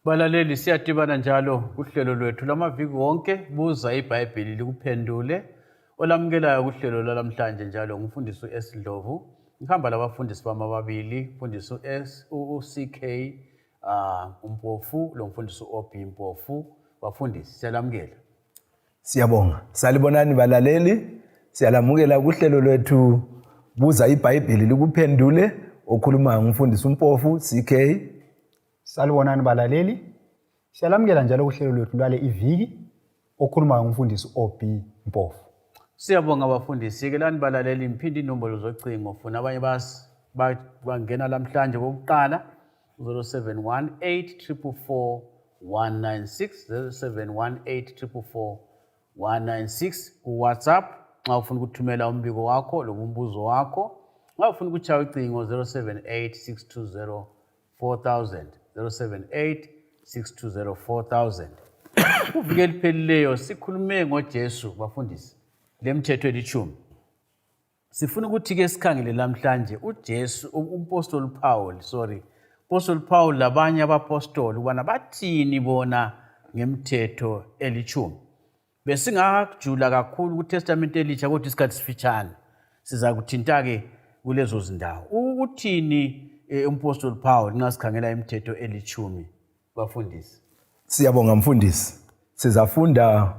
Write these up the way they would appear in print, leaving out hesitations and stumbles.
Balaleli siyadibana njalo kuhlelo lwethu lamaviki wonke Buza Ibhayibhili likuphendule. Olamukelayo kuhlelo lalamhlanje njalo ngumfundisi uS Ndlovu. Ngihamba labafundisi bami ababili, umfundisi uCK Mpofu lo mfundisi uOB Mpofu. Bafundisi siyalamukela. Siyabonga. Salibonani balaleli. Siyalamukela kuhlelo lwethu Buza Ibhayibhili likuphendule okhuluma ngumfundisi uMpofu CK. Salibonani balaleli. Siyalamukela njalo kuhlelo lwethu lwale iviki okhuluma ngumfundisi OB Mpofu. Siyabonga abafundisi. Kelani balaleli mphindi inombolo zocingo funa abanye bangena lamhlanje kokuqala 0718 444 196 ku WhatsApp nxa ufuna ukuthumela umbiko wakho lombuzo wakho. Nxa ufuna ukuchaya ucingo 078 620 4000 Uvike liphelileyo sikhulume ngoJesu bafundisi lemthetho elithumi. Sifuna ukuthi ke sikhangele lamhlanje uJesu umpostoli Paul labanye abapostoli ubana bathini bona ngemthetho elithumi. Besingajula kakhulu kuTestament elitsha kodwa isikhathi sifitshane siza kuthinta ke kulezo zindawo. Uthini umpostoli Paul nxa sikhangela imithetho elithumi bafundisi? Siyabonga mfundisi. Sizafunda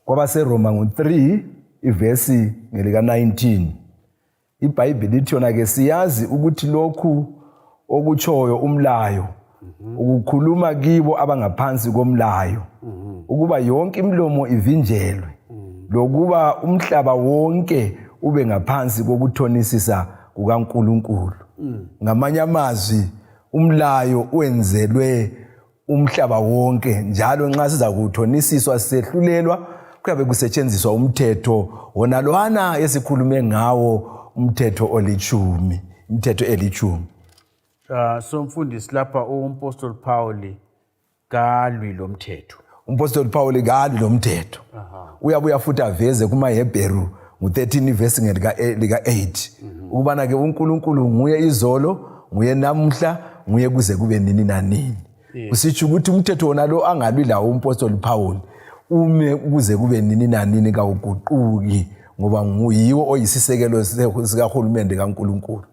kwabaseRoma ngo3 ivesi ngelika 19. IBhayibheli lithi yona ke siyazi ukuthi lokhu okutshoyo umlayo ukukhuluma kibo abangaphansi komlayo ukuba yonke imilomo ivinjelwe lokuba umhlaba wonke ube ngaphansi kokuthonisisa kukaNkulunkulu. Ngamanye amazwi umlayo wenzelwe umhlaba wonke njalo nxa siza kuthonisiswa sisehlulelwa kuyabe kusetshenziswa umthetho wona lowana esikhulume ngawo umthetho olithumi, umthetho elithumi. So mfundisi lapha umpostoli Paul kalwi lomthetho. Umpostoli Paul kalwi lomthetho. Uyabuya futhi aveze kumaHebheru ngo13 verse ngelika 8 ukubana ke uNkulunkulu nguye izolo, nguye namhla, nguye kuze kube nini nanini. Kusitsho ukuthi umthetho wona lo angalwi lawo umpostoli Paul ume kuze kube nini nanini kawuguquki ngoba nguyiwo oyisisekelo sikaHulumende kaNkulunkulu.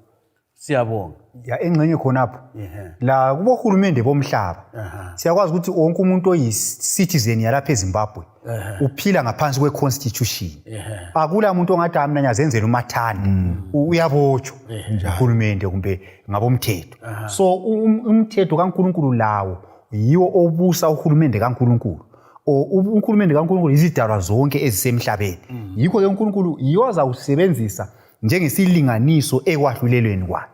Siyabonga. Ya engcenye khonapho. La kubo hulumende bomhlaba. Siyakwazi ukuthi wonke umuntu oyicitizen yalapha eZimbabwe uphila ngaphansi kweconstitution. Akula umuntu ongathi mina zenzela umathani uyabotshwa uhulumende kumbe ngabomthetho. So umthetho kaNkulunkulu lawo yiwo obusa uhulumende kaNkulunkulu. Uhulumende kaNkulunkulu izidalwa zonke ezisemhlabeni. Yikho ke uNkulunkulu iyoza usebenzisa njengesilinganiso ekwahlulelweni kwakhe.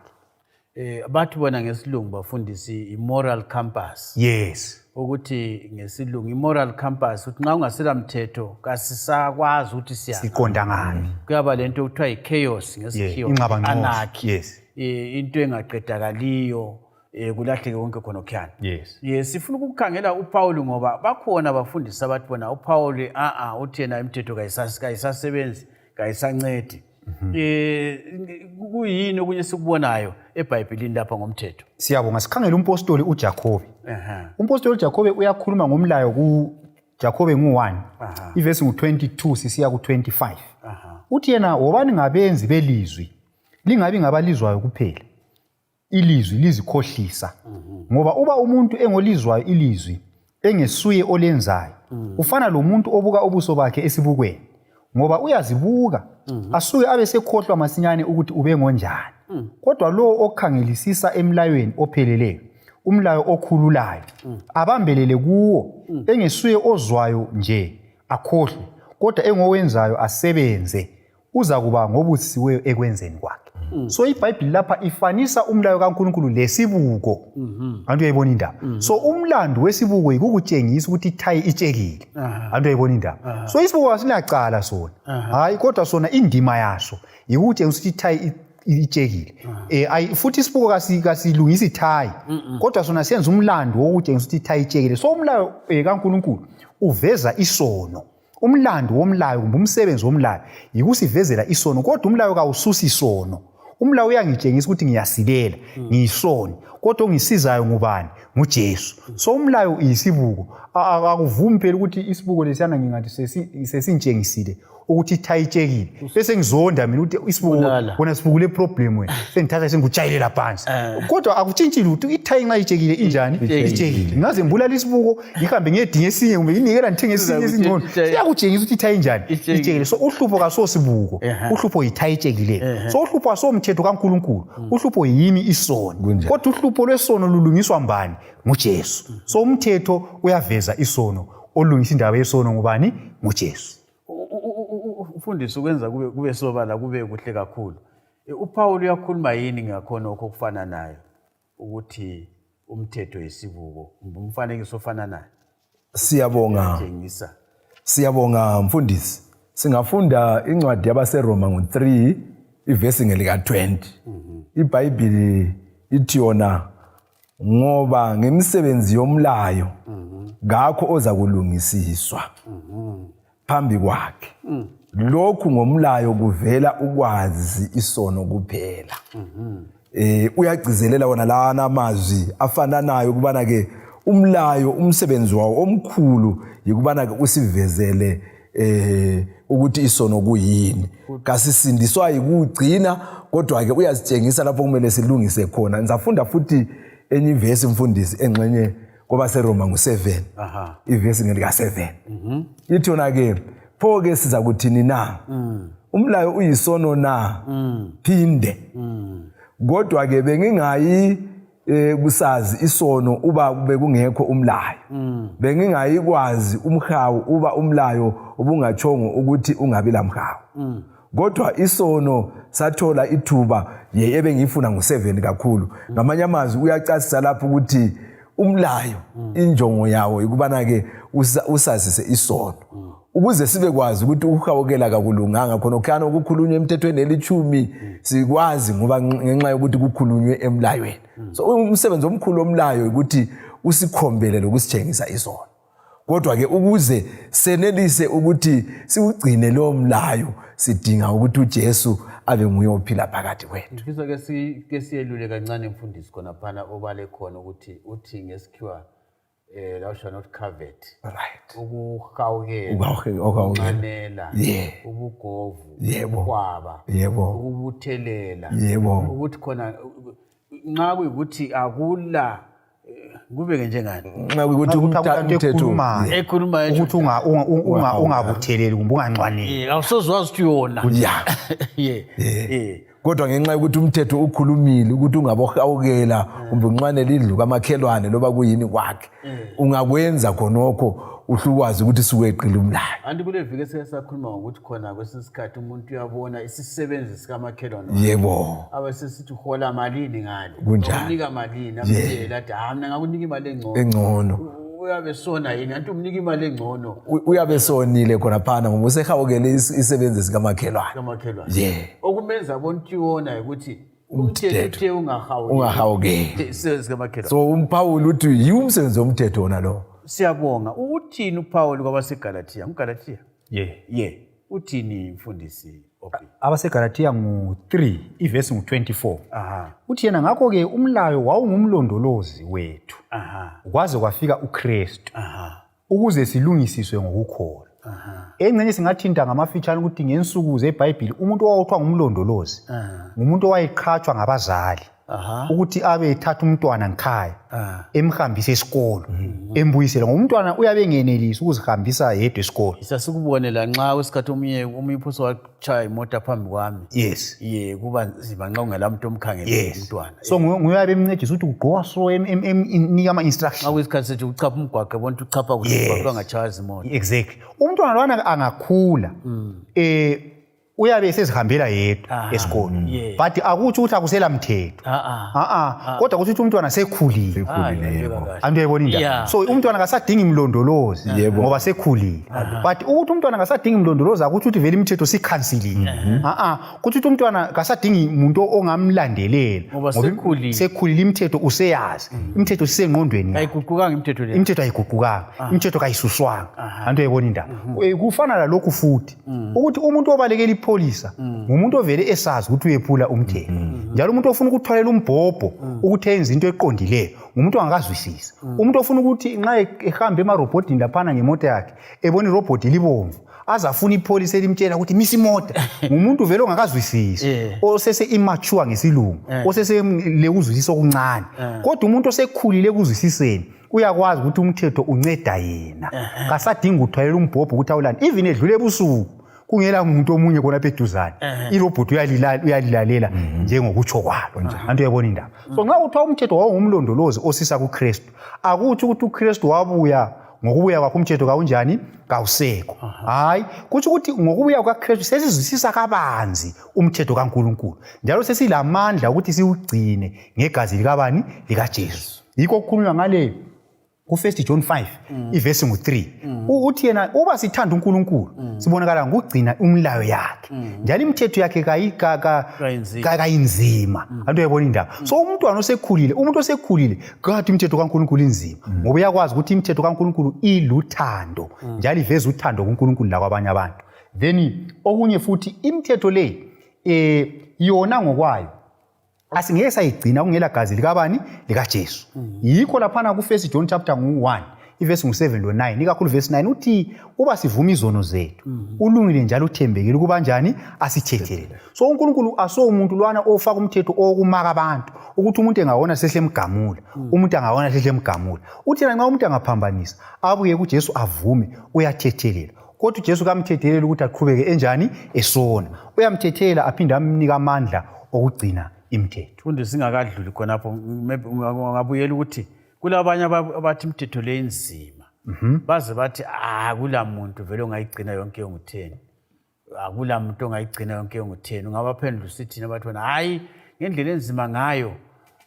Bathi bona ngesilungu bafundisi immoral compass. Yes. Ukuthi ngesilungu immoral compass uthi nxa ungasela mthetho kasisakwazi ukuthi siqonda ngani. Kuyaba lento okuthiwa ichaos ngesikhiwo, anarchy. Yes. Into engaqedakaliyo kulahleke konke khona okhuyana. Yes. Sifuna ukukhangela uPaul ngoba bakhona abafundisi abathi bona uPaul uthi yena imithetho kayisasebenzi kayisancedi. Kuyini okunye sikubonayo eBhayibhelini lapha ngomthetho? Siyabonga sikhangela umpostoli uJakobe. Umpostoli uJakobe uyakhuluma ngomlayo kuJakobe ngu1 ivesi ngu22 sisiya ku25. Uthi yena wobani ngabenzi belizwi lingabi ngabalizwayo kuphela ilizwi lizikhohlisa ngoba uba umuntu engolizwayo ilizwi engesuye olenzayo ufana lomuntu obuka ubuso bakhe esibukweni ngoba uyazibuka asuke abe sekhohlwa masinyane ukuthi ube ngonjani. Kodwa lo okhangelisisa emlayweni opheleleyo umlayo okhululayo abambelele kuwo engesuye ozwayo nje akhohlwe kodwa engowenzayo asebenze uza kuba ngobusisiweyo ekwenzeni kwakhe. So iBhayibheli lapha ifanisa umlayo kaNkulunkulu lesibuko. Antu uyayibona indaba. So umlando wesibuko yikukutshengisa ukuthi ithayi itshekile. Antu uyayibona indaba. So isibuko asilacala sona. Hayi kodwa sona indima yaso yikutshengisa ukuthi ithayi itshekile. Futhi isibuko kasilungisa ithayi. Kodwa sona senza umlando wokutshengisa ukuthi ithayi itshekile. So umlayo kaNkulunkulu uveza isono. Umlando womlayo kumbe umsebenzi womlayo yikusivezela isono kodwa umlayo kawususi isono. umlayo uyangitshengisa ukuthi ngiyasilela ngiyisoni kodwa ongisizayo ngubani nguJesu so umlayo isibuko akuvumi phela ukuthi isibuko lesiyana ngingathi sesintjengisile ukuthi ithayitshekile bese ngizonda mina ukuthi isibuko wona sibuko le problem wena sengithatha sengikutshayelela phansi kodwa akutshintshi lutho ithayi nxa itshekile injani itshekile ngaze mbulala isibuko ngihambe ngiyedinga esinye kumbe inikela ngithenga esinye esingcono siyakutshengisa ukuthi ithayi injani itshekile so uhlupho kasosibuko uhlupho yithayi itshekile so uhlupho asomthetho kaNkulunkulu uhlupho yimi isono kodwa uhlupho lwesono lulungiswa mbani nguJesu so umthetho uyaveza isono olungisa indaba yesono ngubani nguJesu ufundisa ukwenza kube sobala kube kuhle kakhulu uPaul uyakhuluma yini ngakhona okufana nayo ukuthi umthetho yesibuko umfanekiso ofana nayo siyabonga mfundisi singafunda incwadi yabaseRoma ngo3 ivesi ngelika 20 iBhayibheli ithi yona ngoba ngemisebenzi yomlayo ngakho oza kulungisiswa phambi kwakhe lokhu ngomlayo kuvela ukwazi isono kuphela uyagcizelela wona lana amazwi afananayo kubana ke umlayo umsebenzi wawo omkhulu yikubana ke usivezele ukuthi isono kuyini kasisindiswa yikugcina kodwa ke uyasitshengisa lapho kumele silungise khona ngizafunda futhi enye ivesi mfundisi engxenye ngoba seRoma ngo7 ivesi ngelika 7 ithi yona ke pho ke siza kuthini na umlayo uyisono na phinde kodwa ke bengingayi kusazi isono uba kube kungekho umlayo bengingayikwazi umhawu uba umlayo ubungachongo ukuthi ungabi lamhawu kodwa isono sathola ithuba ebengifuna ngo7 kakhulu ngamanye amazwi uyacacisa lapho ukuthi umlayo injongo yawo ikubana ke usazise isono ukuze sibe kwazi ukuthi ukuhawukela kakulunganga khona okhana ukukhulunywa emthethweni eli10 sikwazi ngoba ngenxa yokuthi kukhulunywe emlayweni so umsebenzi omkhulu omlayo ukuthi usikhombele lokusitshengisa isono kodwa ke ukuze senelise ukuthi siugcine lo mlayo sidinga ukuthi uJesu abe nguye ophila phakathi kwethu ngifisa ke siyelule kancane mfundisi khona phana obale khona ukuthi uthi ngesikhiwa thou shalt not covet right ukuhawukela ukunqanela ubugovu ukwaba ukubuthelela ukuthi khona nxa kuyikuthi akula kube njengani nxa kuyikuthi umthetho ekhulumayo ukuthi ungabutheleli kumbe unganxwaneli awusozwazi ukuthi yona kodwa ngenxa yokuthi umthetho ukhulumile ukuthi ungabohawukela kumbe unxwanele indlu kamakhelwane loba kuyini kwakhe ungakwenza khonokho uhlukwazi ukuthi suweqile umlayo anti kule viki sesakhuluma ngokuthi khona kwesisikhathi umuntu uyabona isisebenzi sikamakhelwane abasesithi hola malini ngani unika malini amtshela athi mina ngakunika imali engcono uyabe sona yini anti umnika imali engcono uyabe sonile khona phana ngoba usehawukele isebenzi sikamakhelwane okumenza bontiwona ukuthi umthetho ungahawukeli so uPaul uthi yiumsebenzi womthetho wona lo siyabonga uthini uPaul kwabaseGalatia uGalatia uthini mfundisi abaseGalatia ngo3 ivesi ngo24 uthi yena ngakho ke umlayo wawungumlondolozi wethu kwaze kwafika uKristu ukuze silungisiswe ngokukholwa engcenye singathinta ngamafitshane ukuthi ngensuku zeBhayibheli umuntu owawuthwa ngumlondolozi ngumuntu owayeqhatshwa ngabazali ukuthi abe ethatha umntwana ngikhaya emhambise esikolo embuyisela ngoba umntwana uyabe ngenelisi ukuzihambisa yedwa esikolo isasikubonela nxa wesikhathi umiphuso wachaya imota phambi kwami kuba nzima nxa ungelamuntu omkhangele umntwana so nguyabe emncedisa ukuthi ugqoka so nika ama-instructions nxa kwesikhathi sethi uchapha umgwaqo bonke uchapha kuthi angachaya izimota exactly umntwana lwana angakhula uyabe esezihambela yedwa esikolo but akuthi ukuthi akusela mthetho kodwa ukuthi umntwana sekhulile antu uyayibona indaba so umntwana akasadingi imlondolozi ngoba sekhulile but ukuthi umntwana akasadingi imlondolozi akuthi ukuthi vele imithetho sikhansilile ukuthi umntwana akasadingi umuntu ongamlandelela ngoba sekhulile imithetho useyazi imithetho sisengqondweni ayiguqukanga imithetho le imithetho ayiguqukanga imithetho kayisuswanga antu uyayibona indaba kufana lalokhu futhi ukuthi umuntu obalekela ipholisa ngumuntu ovele esazi ukuthi uyephula umthetho njalo umuntu ofuna ukuthwalela umbhobho ukuthi enze into eqondileyo ngumuntu ongakazwisisi umuntu ofuna ukuthi nxa ehamba emarobhodini laphana ngemoto yakhe ebona irobhodi libomvu azafuna ipholisa elimtshela ukuthi misa imota ngumuntu vele ongakazwisisi osese immature ngesilungu osese lekuzwisisa okuncane kodwa umuntu osekhulile ekuzwisiseni uyakwazi ukuthi umthetho unceda yena kasadinga ukuthwalela umbhobho ukuthi awulani even edlule ebusuku kungela umuntu omunye khona pheduzane irobot uyalilalela njengokutsho kwalo nje antu uyabona indaba so nxa uthiwa umthetho wawungumlondolozi osisa kuKristu akuthi ukuthi uKristu wabuya ngokubuya kwakhe umthetho kawunjani kawusekho hayi kuthi ukuthi ngokubuya kwaKristu sesizwisisa kabanzi umthetho kaNkulunkulu njalo sesilamandla ukuthi siwugcine ngegazi likabani likaJesu yikho kukhulunywa ngale ku1 John 5 ivesi ngu3 uthi yena uba sithanda uNkulunkulu sibonakala ngokugcina umlayo yakhe njalo imithetho yakhe kayinzima antu uyabona indaba so umuntu osekhulile kathi imithetho kaNkulunkulu inzima ngoba uyakwazi ukuthi imithetho kaNkulunkulu iluthando njalo iveza uthando kuNkulunkulu lakwabanye abantu then okunye futhi imithetho le yona ngokwayo asingeke sayigcina kungela gazi likabani likaJesu yikho laphana ku1 John chapter 1 ivesi ngu7 lo9 ikakhulu verse 9 uthi uba sivuma izono zethu ulungile njalo uthembekile kuba njani asithethelele so uNkulunkulu umuntu lwana ofaka umthetho okumaka abantu ukuthi umuntu engawona sehle emgamula umuntu angawona sehle emgamula uthi nxa umuntu angaphambanisa abuye kuJesu avume uyathethelela kodwa uJesu kamthethelela ukuthi aqhubeke enjani esona uyamthethelela aphinda amnika amandla okugcina imithetho fundi singakadluli khonapho ngabuyela ukuthi kulabanye abathi imithetho le inzima baze bathi akula muntu vele ongayigcina yonke ngo10 akula muntu ongayigcina yonke ngo10 ungabaphendula usithi nabathi wena hayi ngendlela enzima ngayo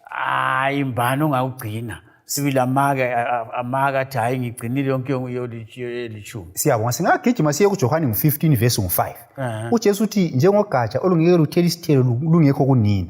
hayi mbani ongawugcina sibila amaka athi hayi ngigcinile yonke yolishumi siyabonga singagijima siye kuJohane 15 verse 5 uJesu uthi njengogatsha olungeke luthela isithelo lungekho kunina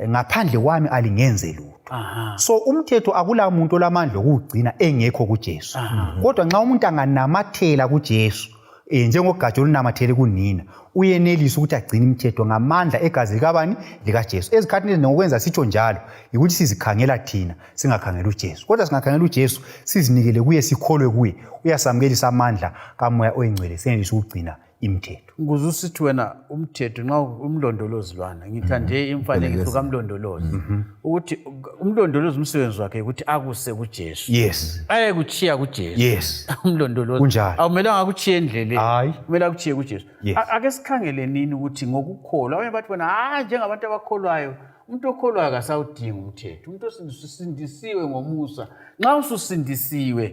ngaphandle kwami alingenze lutho so umthetho akula muntu olamandla okugcina engekho kuJesu kodwa nxa umuntu anganamathela kuJesu njengogatsha olunamathele kunina uyenelisa ukuthi agcine imithetho ngamandla egazi likabani likaJesu ezikhathini eziningi ngokwenza sitsho njalo ukuthi sizikhangela thina singakhangela uJesu kodwa singakhangela uJesu sizinikele kuye sikholwe kuye uyasamukelisa amandla kaMoya oyingcwele senelisa ukugcina imithetho nguzusithi wena umthetho nxa umlondolozi lwana ngithande imfanekiso kaMlondolozi ukuthi umlondolozi umsebenzi wakhe ukuthi akuse kuJesu yes ayekuchiya kuJesu yes umlondolozi kunjalo awumelanga akuchiye endleleni hayi kumele akuchiye kuJesu ake sikhangele nini ukuthi ngokukholwa abanye bathi bona njengabantu abakholwayo umuntu okholwayo akasawudinga umthetho umuntu osindisiwe ngomusa nxa ususindisiwe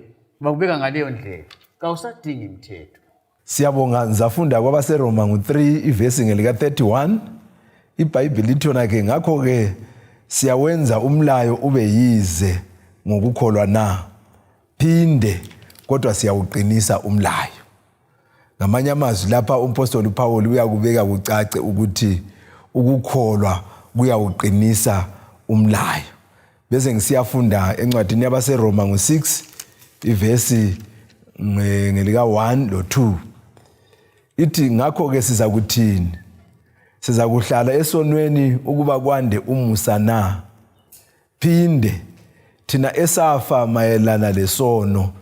bakubeka ngaleyo ndlela kawusadingi imithetho Siyabonga nzafunda kwabaseRoma ngo3 ivesi ngelika 31 iBhayibheli lithona ke ngakho ke siyawenza umlayo ube yize ngokukholwa na phinde kodwa siyawuqinisa umlayo ngamanye amazwi lapha umpostoli uPaul uyakubeka kucace ukuthi ukukholwa kuyawuqinisa umlayo bese ngisiyafunda encwadini yabaseRoma ngo6 ivesi ngelika 1 lo 2 ithi ngakho ke siza kuthini siza kuhlala esonweni ukuba kwande umusa na phinde thina esafa mayelana lesono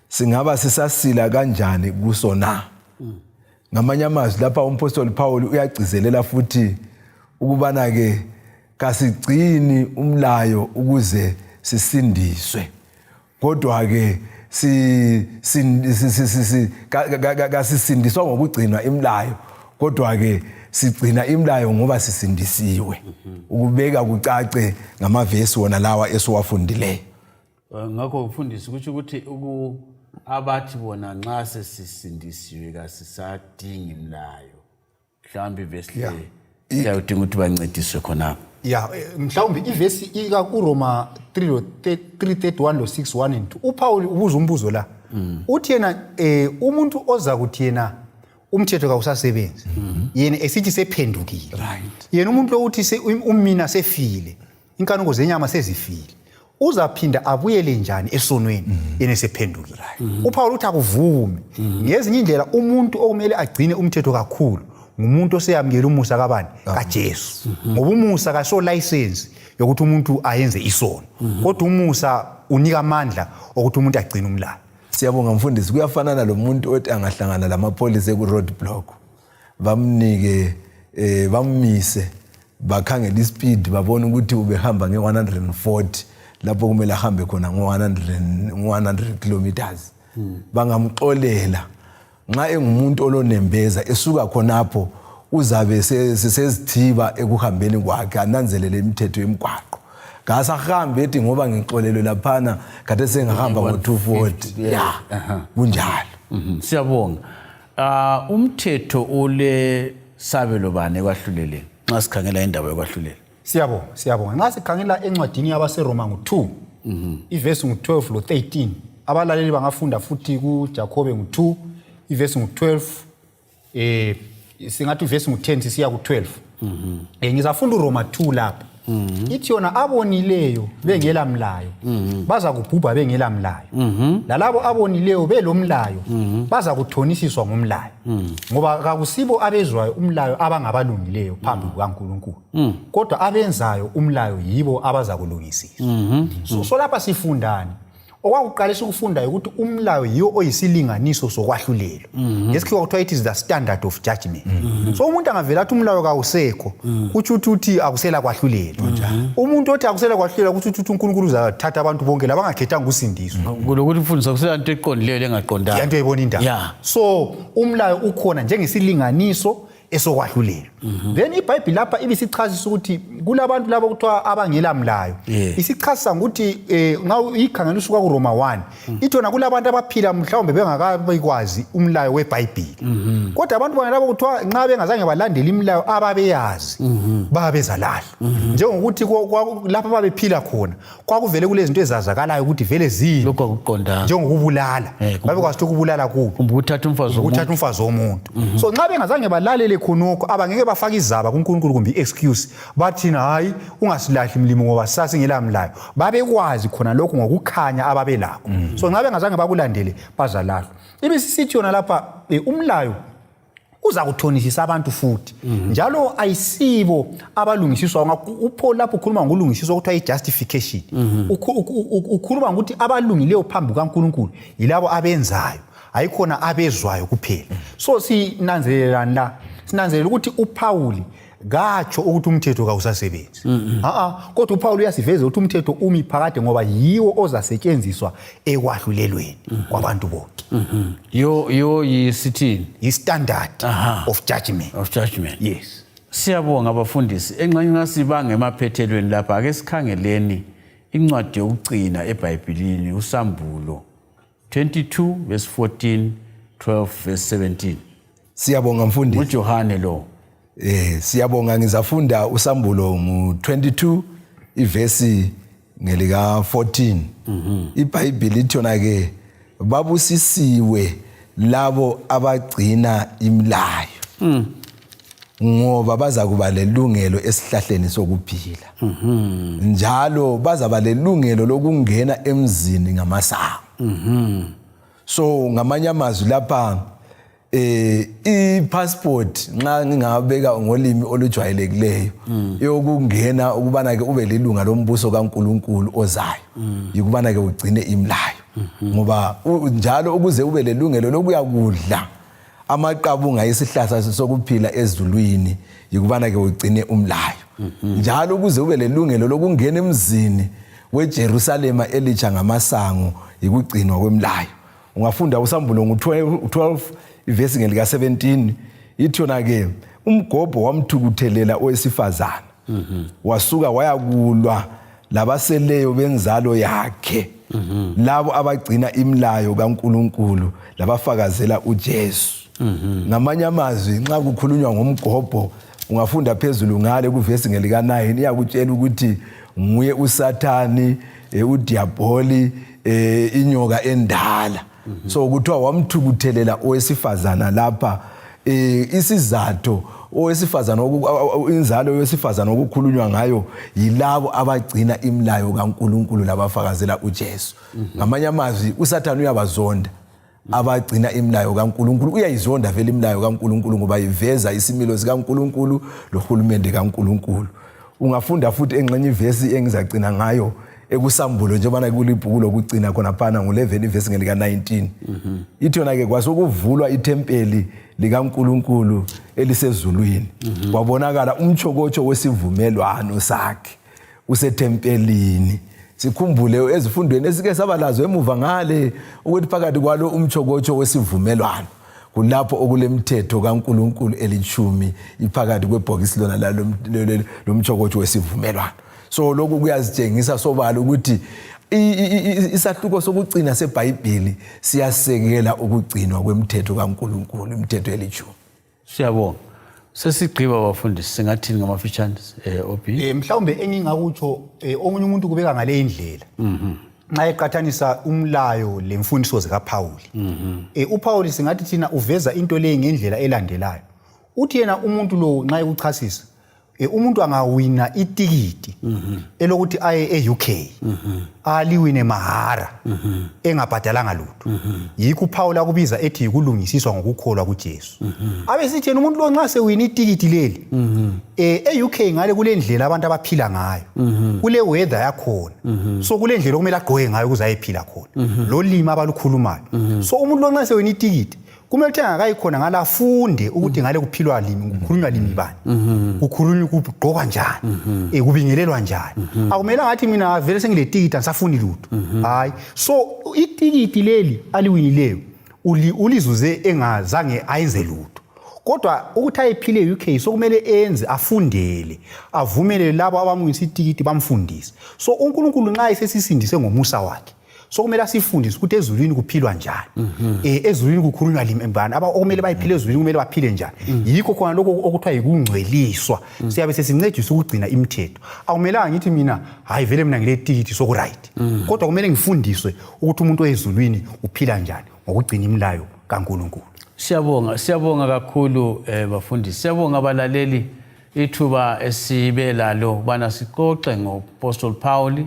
singaba sisasila kanjani kusona ngamanye amazwi lapha umpostoli Paul uyagcizelela futhi ukubana ke kasigcini umlayo ukuze sisindiswe kodwa ke kasisindiswa ngokugcinwa imlayo kodwa ke sigcina imlayo ngoba sisindisiwe ukubeka kucace ngamavesi wona lawa esiwafundileyo ngakho ufundisi ukuthi abathi bona nxa sesisindisiwe kasisadingi imlayo mhlawumbe ivesi le iyadinga ukuthi bancediswe khona mhlawumbe ivesi ika kuRoma 3:31 lo 6:1 and 2 uPaul ubuza umbuzo la uthi yena umuntu oza kuthi yena umthetho kawusasebenzi yena esithi sephendukile yena umuntu othi umina sefile inkanuko zenyama sezifile uzaphinda abuyele njani esonweni yena sephendukile uPaul uthi akuvume ngezinye indlela umuntu okumele agcine umthetho kakhulu ngumuntu oseyamukela umusa kabani kaJesu ngoba umusa kaso license yokuthi umuntu ayenze isono kodwa umusa unika amandla ukuthi umuntu agcine umlayo. Siyabonga mfundisi, kuyafanana lo muntu othi angahlangana lamapolice ku road block bamnike bammise bakhangela ispeed babona ukuthi ubehamba nge140 lapho kumele ahambe khona ngo100 kilometers bangamxolela nxa engumuntu olonembeza esuka khonapho uzabe sesizithiba ekuhambeni kwakhe ananzelele imithetho yemigwaqo ngasahambe ethi ngoba ngixolelwe laphana kade sengihamba ngo240 ya kunjalo. Siyabonga. Umthetho ole sabelo bane ekwahluleleni nxa sikhangela indaba yokwahlulela. Siyabonga nxa sikhangela encwadini yabaseRoma ngo2 ivesi ngo12 lo13 abalaleli bangafunda futhi kuJakobe ngo2 ivesi ngo12 singathi ivesi ngo10 sisiya ku12 ngizafunda uRoma 2 lapha ithi yona abonileyo bengela mlayo baza kubhubha bengela mlayo lalabo abonileyo belomlayo baza kuthonisiswa ngomlayo ngoba kakusibo abezwayo umlayo abangabalungileyo phambi kukaNkulunkulu kodwa abenzayo umlayo yibo abaza kulungisiswa. So lapha sifundani okwakuqalisa ukufunda ukuthi umlayo yiwo oyisilinganiso sokwahlulelwa ngesikhiwa kuthiwa it is the standard of judgment. So umuntu angavela athi umlayo kawusekho kuthi uthi akusela kwahlulelwa umuntu othi akusela kwahlulelwa kuthi uNkulunkulu uzathatha abantu bonke labangakhethanga usindiswa kulokuthi mfundisi kusela into eqondileyo engaqondanga into ebona indaba. So umlayo ukhona njengesilinganiso esokwahlulelwa. Then iBhayibheli lapha ibisichazisa ukuthi kulabantu labo kuthiwa abangela mlayo isichazisa ukuthi nxa ikhangela usuka kuRoma 1 ithona kulabantu abaphila mhlawumbe bengakabikwazi umlayo weBhayibheli kodwa abantu bangalabo kuthiwa nxa bengazange balandela imilayo ababeyazi babezalahla njengokuthi lapha babephila khona kwakuvele kulezinto ezazakalayo ukuthi vele zini lokho akuqondanga njengokubulala babekwazi ukubulala kubi ukuthatha umfazi womuntu. So nxa bengazange balalele khonoko abangeke bafaka izaba kuNkulunkulu kumbe excuse bathina hayi ungasilahli imlimo ngoba sasingela mlayo babekwazi khona lokho ngokukhanya ababelakho. So nxa bengazange bakulandele bazalahlwa. Ibisisithi yona lapha umlayo uza kuthonisisa abantu futhi njalo ayisibo abalungisiswa uPaul lapho ukhuluma ngolungisiswa ukuthiwa ijustification ukhuluma ukuthi abalungileyo phambi kukaNkulunkulu yilabo abenzayo ayikhona abezwayo kuphela. So sinanzelela ukuthi uPaul gatsho ukuthi umthetho kawusasebenzi kodwa uPaul uyasiveza ukuthi umthetho umi phakade ngoba yiwo ozasetshenziswa ekwahlulelweni kwabantu bonke. Yo yisithini standard of judgment. Yes. Siyabonga abafundisi engxenye ngasibanga emaphethelweni lapha ake sikhangeleni incwadi yokugcina eBhayibhelini uSambulo 22 verse 14 12 verse 17. Siyabonga mfundisi. uJohane lo. Siyabonga ngizafunda uSambulo mu22 ivesi ngelika 14. iBhayibheli ithona ke babusisiwe labo abagcina imilayo ngoba baza kuba lelungelo esihlahleni sokuphila njalo bazaba lelungelo lokungena emzini ngamasango. So ngamanye amazwi lapha i-passport nxa ngingabeka ngolimi olujwayelekileyo yokungena ukubana ke ube lilunga lombuso kaNkulunkulu ozayo yikubana ke ugcine imilayo ngoba njalo ukuze ube lelungelo lokuya kudla amaqabunga esihlahla sokuphila ezulwini yikubana ke ugcine umlayo njalo ukuze ube lelungelo lokungena emzini weJerusalema elitsha ngamasango yikugcinwa kwemilayo. Ungafunda uSambulo ngo12 ivesi ngelika 17 ithona ke umgobho wamthukuthelela owesifazana wasuka wayakulwa labaseleyo benzalo yakhe labo abagcina imilayo kaNkulunkulu labafakazela uJesu. Ngamanye amazwi nxa kukhulunywa ngomgobho ungafunda phezulu ngale kuvesi ngelika 9 iyakutshela ukuthi nguye uSathani uDiaboli inyoka endala. So kuthiwa wamthukuthelela owesifazana lapha isizathu owesifazana inzalo yowesifazana okukhulunywa ngayo yilabo abagcina imilayo kaNkulunkulu labafakazela uJesu. Ngamanye amazwi uSathani uyabazonda abagcina imilayo kaNkuluNkulu. Uyayizonda vele imilayo kaNkuluNkulu ngoba iveza isimilo sikaNkuluNkulu lohulumende kaNkuluNkulu. Ungafunda futhi engxenye ivesi engizagcina ngayo ekusambulo njebana kulibhuku lokugcina khona phana ngo11 ivesi ngelika 19. Ithi yona ke kwasokuvulwa itempeli likaNkuluNkulu elisezulwini. Kwabonakala umchokocho wesivumelwano sakhe usetempelini. Sikhumbule ezifundweni esike sabalazo emuva ngale ukuthi phakathi kwalo umchokocho wesivumelwano kulapho okulemthetho kaNkuluNkulu elithumi iphakathi kwebhokisi lona lomchokocho wesivumelwano. So lokhu kuyazitshengisa sobala ukuthi isahluko sokugcina seBhayibheli siyasekela ukugcinwa kwemthetho kaNkuluNkulu, imithetho elithumi. Siyabonga. Sesigqiba bafundisi singathini ngamafitshane OP? Mhlawumbe engingakutsho omunye umuntu kubeka ngale indlela. Nxa eqathanisa umlayo lemfundiso zikaPauli. uPauli singathi thina uveza into leyi ngendlela elandelayo. Uthi yena umuntu lo nxa ekuchasisa umuntu angawina itikiti elokuthi aye eUK aliwine mahara engabhadalanga lutho. Yikho uPaul akubiza ethi yikulungisiswa ngokukholwa kuJesu. Abe sithi yena umuntu lo nxa sewina itikiti leli eUK ngale kulendlela abantu abaphila ngayo. Kule weather yakhona. So kulendlela okumele agqoke ngayo ukuze ayephila khona. Lo lima abalukhulumayo. So umuntu lo nxa sewina itikiti kumele thenga akayikhona ngala afunde ukuthi ngale kuphilwa limi, kukhulunywa limi bani, kukhulunywa kugqokwa njani, kubingelelwa njani. Akumele ngathi mina vele sengile tikiti angisafuni lutho. Hayi. So itikiti leli aliwinileyo ulizuze engazange ayenze lutho. Kodwa ukuthi ayephile eUK sokumele enze afundele, avumele labo abamwisa itikiti bamfundise. So uNkulunkulu nxa esesisindise ngomusa wakhe so kumele asifundise ukuthi ezulwini kuphilwa njani. Ezulwini kukhulunywa limi bani, okumele bayiphile ezulwini kumele baphile njani. Yikho khona lokho okuthiwa yikungcweliswa. Siyabe sesincedisa ukugcina imithetho. Akumelanga ngithi mina hayi vele mina ngile tikiti so right. Kodwa kumele ngifundiswe ukuthi umuntu ezulwini uphila njani ngokugcina imilayo kaNkuluNkulu. Siyabonga kakhulu bafundisi. Siyabonga abalaleli ithuba esibelalo bana sixoxe ngoApostle Paul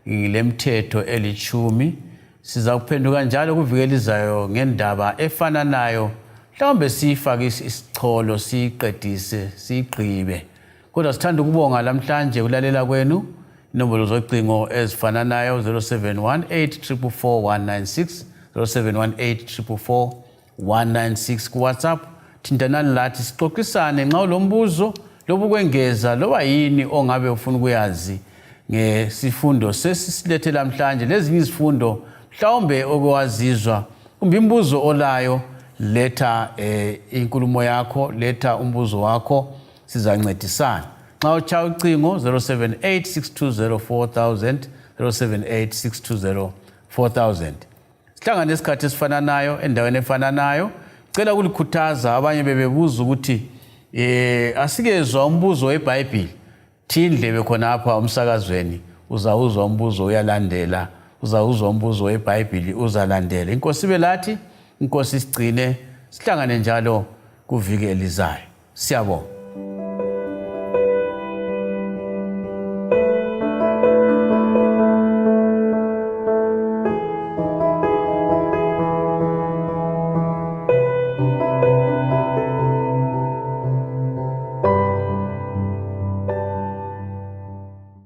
ngilemthetho elithumi. Siza kuphenduka njalo kuvikelizayo ngendaba efana nayo. Mhlawumbe sifake isicholo siqedise sigqibe. Kodwa sithanda ukubonga namhlanje kulalela kwenu. Inombolo zocingo ezifana nayo 0718444196 0718444196 ku WhatsApp. Thintanani lathi sixoxisane nxa ulombuzo lobukwengeza loba yini ongabe ufuna ukuyazi ngesifundo sesilethe namhlanje. Lezinye izifundo mhlawumbe okwazizwa kumbe imbuzo olayo, letha inkulumo yakho, letha umbuzo wakho, sizancedisana. Nxa ucha ucingo 0786204000 0786204000. Sihlangane isikhathi esifana nayo endaweni efana nayo. Cela ukulikhuthaza abanye bebebuza ukuthi asikezwa umbuzo weBhayibheli. Thindlebe khona apha umsakazweni uzawuzwa umbuzo uyalandela, uzawuzwa umbuzo weBhayibheli uzalandela. Inkosi belathi, inkosi sigcine, sihlangane njalo kuviki elizayo. Siyabonga.